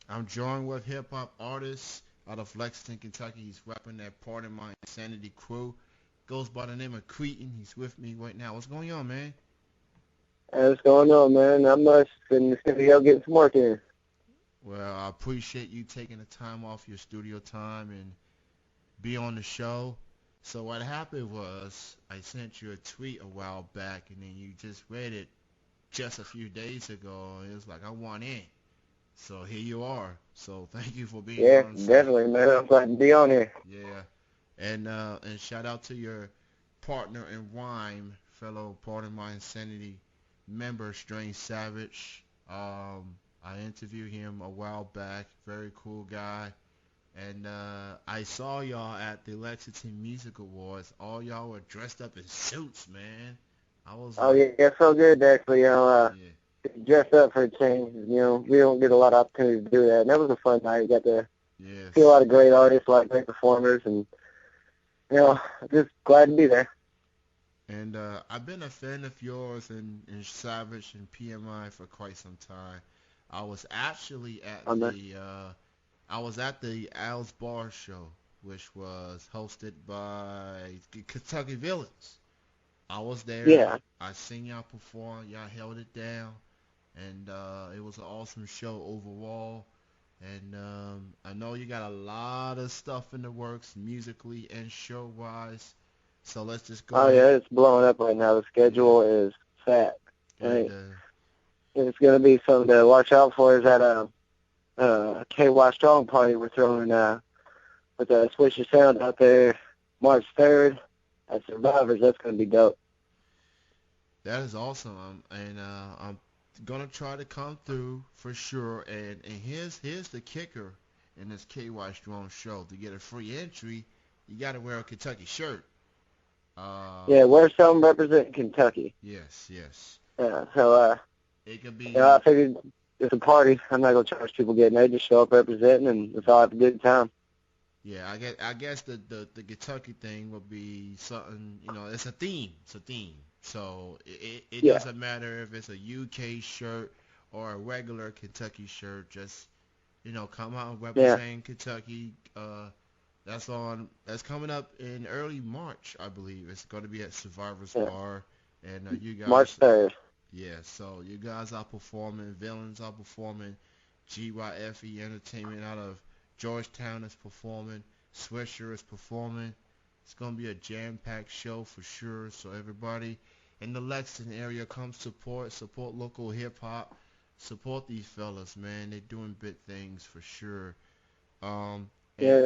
I'm joined with hip-hop artist out of Lexington, Kentucky. He's repping that part of my Insanity crew. Goes by the name of Creetin. He's with me right now. What's going on, man? Hey, what's going on, man? Not much. In the studio getting some work in. Well, I appreciate you taking the time off your studio time and be on the show. So what happened was I sent you a tweet a while back, and then you just read it just a few days ago. And it was like, I want in. So here you are. So thank you for being Yeah, on set. definitely, man. I'm glad to be on here. Yeah. And shout out to your partner in rhyme, fellow part of my Insanity member, Strange Savage. I interviewed him a while back. Very cool guy. And I saw y'all at the Lexington Music Awards. All y'all were dressed up in suits, man. I was Oh, like, yeah, it's so good to actually, yeah, dress up for a change. We don't get a lot of opportunity to do that. And that was a fun night. You got to see a yes. lot of great artists, a lot of great performers, and, just glad to be there. And I've been a fan of yours and Savage and PMI for quite some time. I was actually at On the, the Al's Bar Show, which was hosted by the Kentucky Villains. I was there. yeah. I seen y'all perform. Y'all held it down, and it was an awesome show overall. And I know you got a lot of stuff in the works, musically and show-wise. So let's just go Oh, ahead. yeah, it's blowing up right now. The Yeah. schedule is fat. And Right? It's going to be something to watch out for is that KY Strong party we're throwing with Switch Your Sound out there March 3rd at Survivors. That's going to be dope. that is awesome. I'm gonna try to come through for sure. And here's the kicker in this KY Strong show. To get a free entry, you gotta wear a Kentucky shirt. Yeah, wear something representing Kentucky. Yes, yes. So, It could I be. figured it's a party. I'm not going to charge people getting there. Just show up representing, and let's all have a good time. Yeah, I guess the Kentucky thing will be something. It's a theme. It's a theme. So it Yeah, doesn't matter if it's a UK shirt or a regular Kentucky shirt. Just come out and yeah, represent Kentucky. That's coming up in early March, I believe. It's going to be at Survivors yeah. Bar, and you March guys, 3rd. yeah. So you guys are performing. Villains are performing. GYFE Entertainment out of Georgetown is performing. Swisher is performing. It's going to be a jam-packed show for sure. So everybody in the Lexington area, come support local hip-hop, support these fellas, man. They're doing big things for sure. Yeah,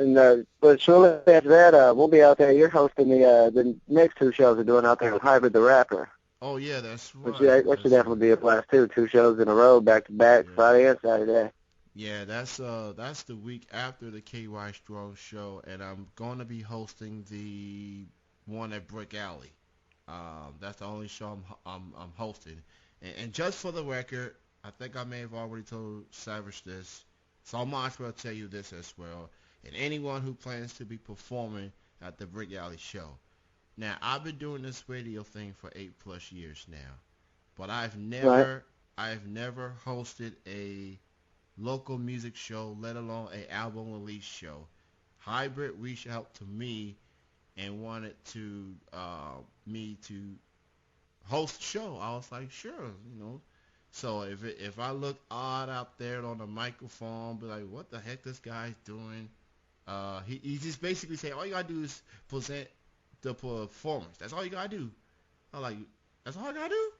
And but shortly after that, we'll be out there. You're hosting the next two shows we're doing out there with Hybrid the Rapper, oh yeah, that's which right. should, which should That's right. definitely be a blast too. Two shows in a row, back to back, Yeah. Friday and Saturday. Yeah, that's the week after the KY Strong show, and I'm gonna be hosting the one at Brick Alley. That's the only show I'm hosting. And just for the record, I think I may have already told Savage this, so I might as well tell you this as well. And anyone who plans to be performing at the Brick Alley show. Now, I've been doing this radio thing for 8+ years now, but Right? I've never hosted a local music show, let alone a album release show. Hybrid reached out to me and wanted to me to host the show. I was like, sure. So if I look odd out there on the microphone, be like, what the heck this guy's doing? He just basically say all you gotta do is present the performance. That's all you gotta do. I'm like, that's all I gotta do.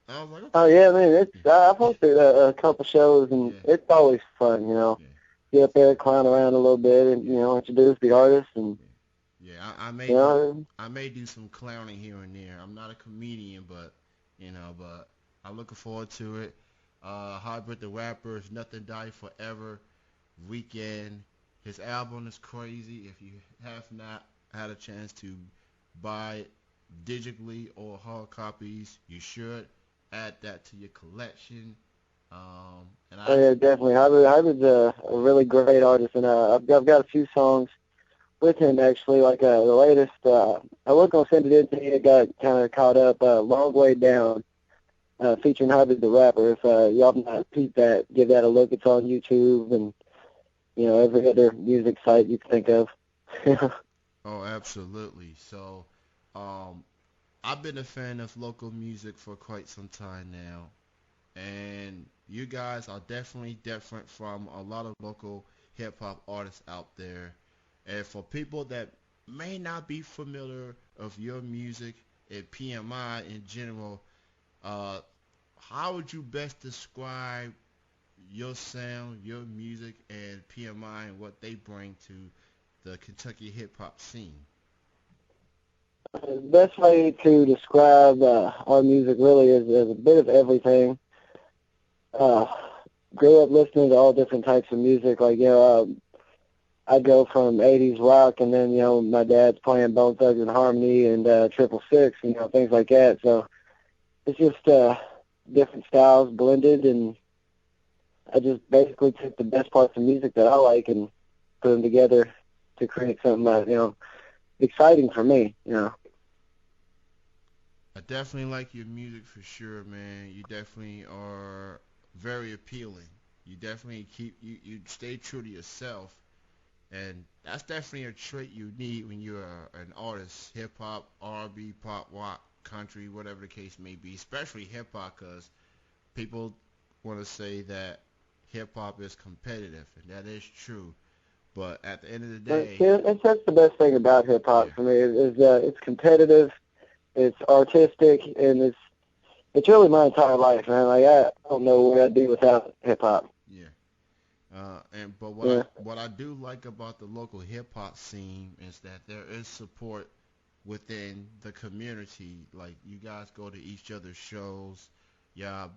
I was like, Oh okay, yeah, I mean, I've hosted a couple shows, and yeah, it's always fun. yeah, Get up there, clown around a little bit, and introduce the artist, and yeah. Yeah, I may you do know, some clowning here and there. I'm not a comedian, but I'm looking forward to it. Hybrid the Rapper is Nothing Die Forever weekend. His album is crazy. If you have not had a chance to buy it digitally or hard copies, you should add that to your collection. And oh I yeah, definitely. Hybrid's a really great artist, and I've got a few songs with him actually. Like the latest, I was gonna send it in to you. It got kind of caught up. Long Way Down, featuring Hybrid the Rapper. If y'all have not peeped that, give that a look. It's on YouTube, and every other music site you can think of. Oh, absolutely. So, um, I've been a fan of local music for quite some time now, and you guys are definitely different from a lot of local hip hop artists out there. And for people that may not be familiar of your music and PMI in general, uh, how would you best describe your sound, your music, and PMI and what they bring to the Kentucky hip hop scene? The best way to describe our music really is a bit of everything. Uh, Grew up listening to all different types of music. Like, I go from 80s rock, and then, my dad's playing Bone Thugs and Harmony and Triple Six, things like that. So it's just different styles blended, and I just basically took the best parts of music that I like and put them together to create something exciting for me. I definitely like your music for sure, man. You definitely are very appealing. You definitely you stay true to yourself, and that's definitely a trait you need when you're an artist, hip hop, R&B, pop, rock, country, whatever the case may be. Especially hip hop, because people want to say that hip hop is competitive, and that is true. But at the end of the But day, yeah, that's the best thing about hip yeah, hop for me is it's competitive, it's artistic, and it's really my entire life, man. Like I don't know what I'd do without hip hop. yeah. But Yeah, what I do like about the local hip hop scene is that there is support within the community. Like you guys go to each other's shows, y'all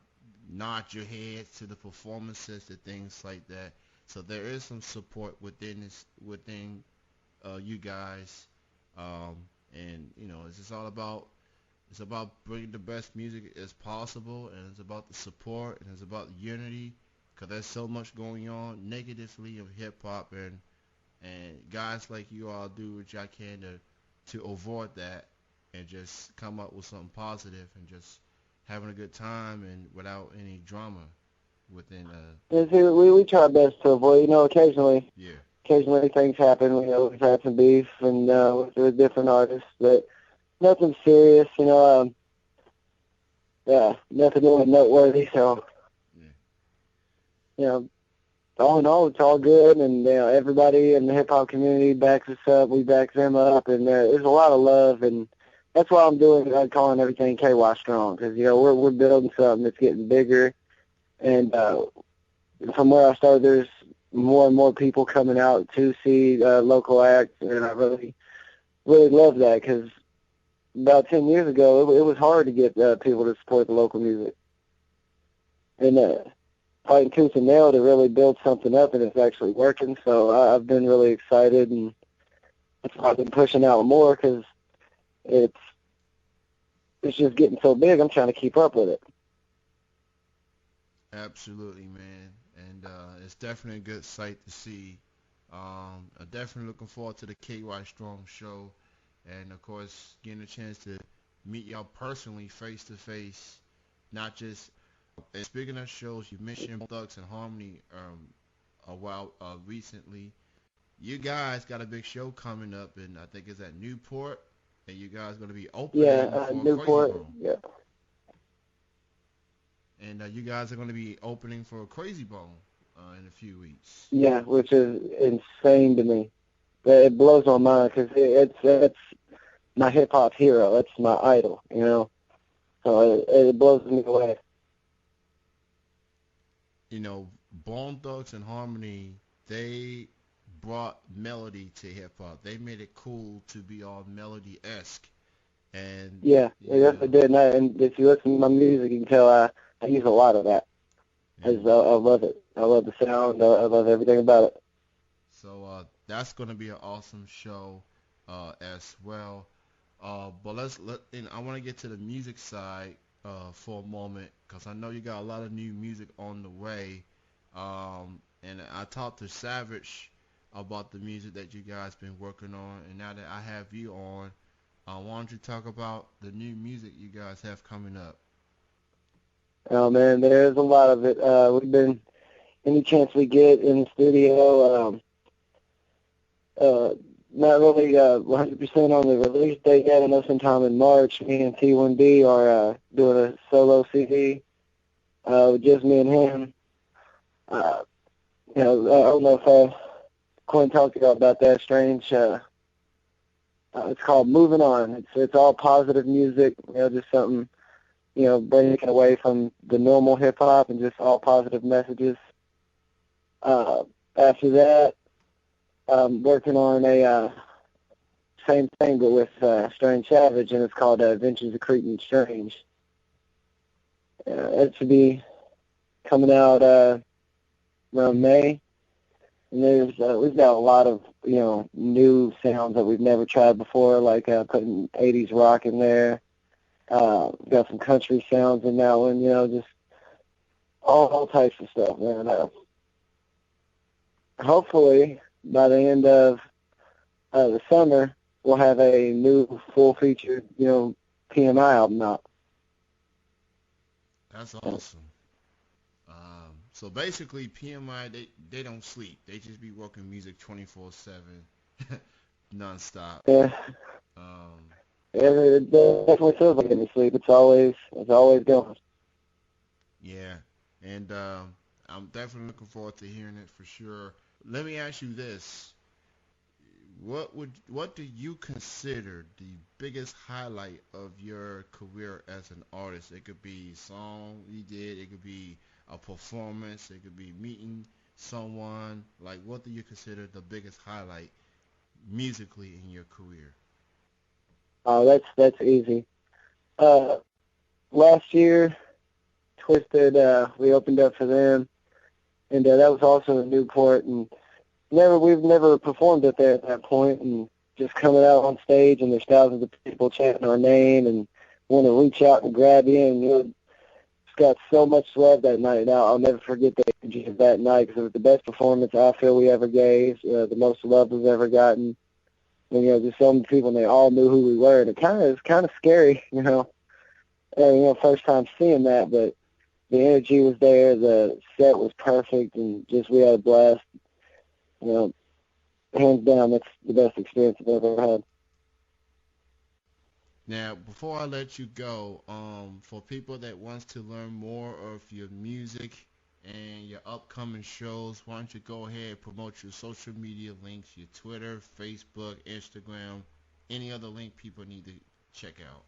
nod your heads to the performances and things like that. So there is some support within you guys, um, and it's just all about it's about bringing the best music as possible, and it's about the support, and it's about unity, because there's so much going on negatively of hip hop, and guys like you all do what y'all can to avoid that, and just come up with something positive, and just having a good time, and without any drama within. and see, we try our best to avoid. Yeah, Occasionally things happen. We've had some beef and with different artists, but nothing serious. Yeah, nothing really noteworthy. So yeah, you know, all in all, it's all good, and everybody in the hip hop community backs us up. We back them up, and there's a lot of love, and that's why I'm doing. I'm calling everything KY Strong because we're building something that's getting bigger, and from where I started, there's more and more people coming out to see local acts, and I really love that because about 10 years ago, it was hard to get people to support the local music, and fighting tooth and nail to really build something up, and it's actually working. So I've been really excited, and that's why I've been pushing out more because it's it's just getting so big. I'm trying to keep up with it. absolutely, man. And it's definitely a good sight to see. I'm definitely looking forward to the KY Strong show, and of course, getting a chance to meet y'all personally, face to face, not just. And speaking of shows, you mentioned Thugs and Harmony a while recently. You guys got a big show coming up, and I think it's at Newport, and you guys going to be Yeah, opening for Crazy Newport. Bone, Yeah, and you guys are going to be opening for Crazy Bone in a few weeks. yeah, which is insane to me. It blows my mind because it's my hip hop hero. It's my idol. So it blows me away. Bone Thugs and Harmony, they brought melody to hip hop. They made it cool to be all melody esque, and Yeah, it definitely did. And if you listen to my music, you can tell I use a lot of that. and I love it. I love the sound. I love everything about it. so that's gonna be an awesome show as well. But I want to get to the music side for a moment because I know you got a lot of new music on the way. And I talked to Savage about the music that you guys been working on, and now that I have you on, why don't you talk about the new music you guys have coming up? Oh man, there's a lot of it. We've been any chance we get in the studio. Not really 100% on the release date yet. I know sometime in March, me and T1D are doing a solo CD with just me and him. I don't know if Quinn talked to you about that. Strange. It's called Moving On. It's all positive music. Just something, breaking away from the normal hip hop and just all positive messages. After that, I'm working on a same thing, but with Strange Savage, and it's called Adventures of Creetin Strange. It should be coming out around May. And we've got a lot of new sounds that we've never tried before, like putting 80s rock in there. Got some country sounds in that one, just all types of stuff, man. Hopefully, by the end of the summer, we'll have a new full-featured, PMI album out. That's awesome. So basically, PMI, they don't sleep. They just be working music 24/7, nonstop. Yeah. It definitely feels like any sleep. It's always going. Yeah, and I'm definitely looking forward to hearing it for sure. Let me ask you this: what do you consider the biggest highlight of your career as an artist? It could be a song you did, it could be a performance, it could be meeting someone. Like, what do you consider the biggest highlight musically in your career? Oh, that's easy. Last year, Twisted, we opened up for them, and that was also in Newport, and we've never performed up there at that point, and just coming out on stage, and there's thousands of people chanting our name and want to reach out and grab you, and got so much love that night. Now, I'll never forget the energy of that night, because it was the best performance I feel we ever gave, the most love we've ever gotten. And, just so many people, and they all knew who we were. And it's kind of scary, first time seeing that, but the energy was there, the set was perfect, and just we had a blast. Hands down, that's the best experience I've ever had. Now, before I let you go, for people that wants to learn more of your music and your upcoming shows, why don't you go ahead and promote your social media links, your Twitter, Facebook, Instagram, any other link people need to check out?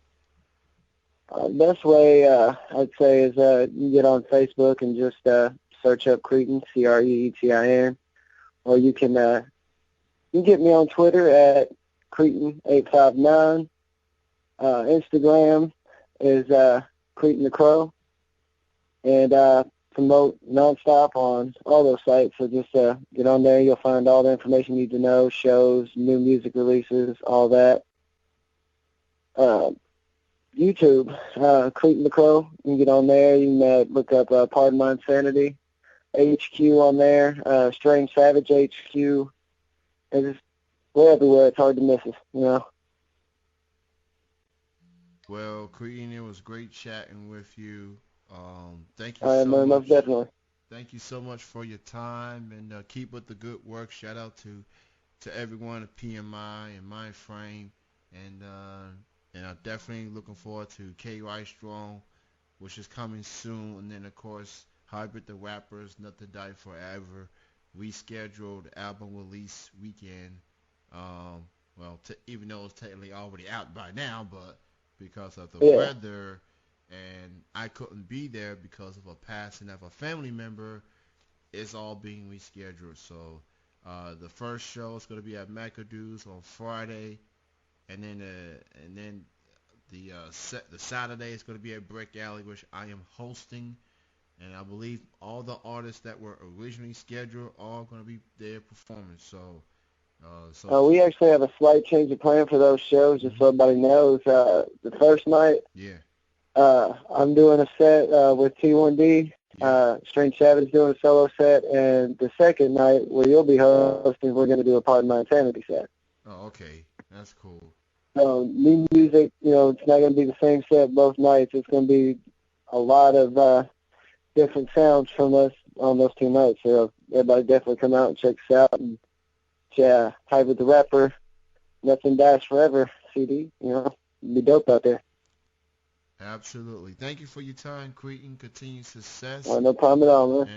Best way, I'd say, is you can get on Facebook and just search up Creetin, Creetin, or you can get me on Twitter at Creetin859. Instagram is Creetin the Crow, and promote nonstop on all those sites. So just get on there. You'll find all the information you need to know, shows, new music releases, all that. YouTube, Creetin the Crow. You can get on there. You can look up Pardon My Insanity HQ on there, Strange Savage HQ. And just, we're everywhere. It's hard to miss us, Well, Creetin, it was great chatting with you. Thank you so much. Most definitely. Thank you so much for your time, and keep up the good work. Shout out to everyone at PMI and Mindframe, and I'm definitely looking forward to KY Strong, which is coming soon, and then of course Hybrid the Rappers, Not to Die Forever, rescheduled album release weekend. Even though it's technically already out by now, but because of the weather, and I couldn't be there because of a passing of a family member, it's all being rescheduled. So the first show is going to be at McAdoo's on Friday, and then the Saturday is going to be at Brick Alley, which I am hosting, and I believe all the artists that were originally scheduled are going to be there performing. So we actually have a slight change of plan for those shows, just so everybody knows. The first night, I'm doing a set with T1D. Strange Savage doing a solo set, and the second night, where you'll be hosting, we're going to do a Pardon My Insanity set. Oh, okay. That's cool. So new music, it's not going to be the same set both nights. It's going to be a lot of different sounds from us, on those 2 nights. So everybody definitely come out and check us out. And yeah, Hybrid the Rapper, Nothing Dies Forever CD. You know, be dope out there. Absolutely. Thank you for your time, Cretin. Continued success. No problem at all, man.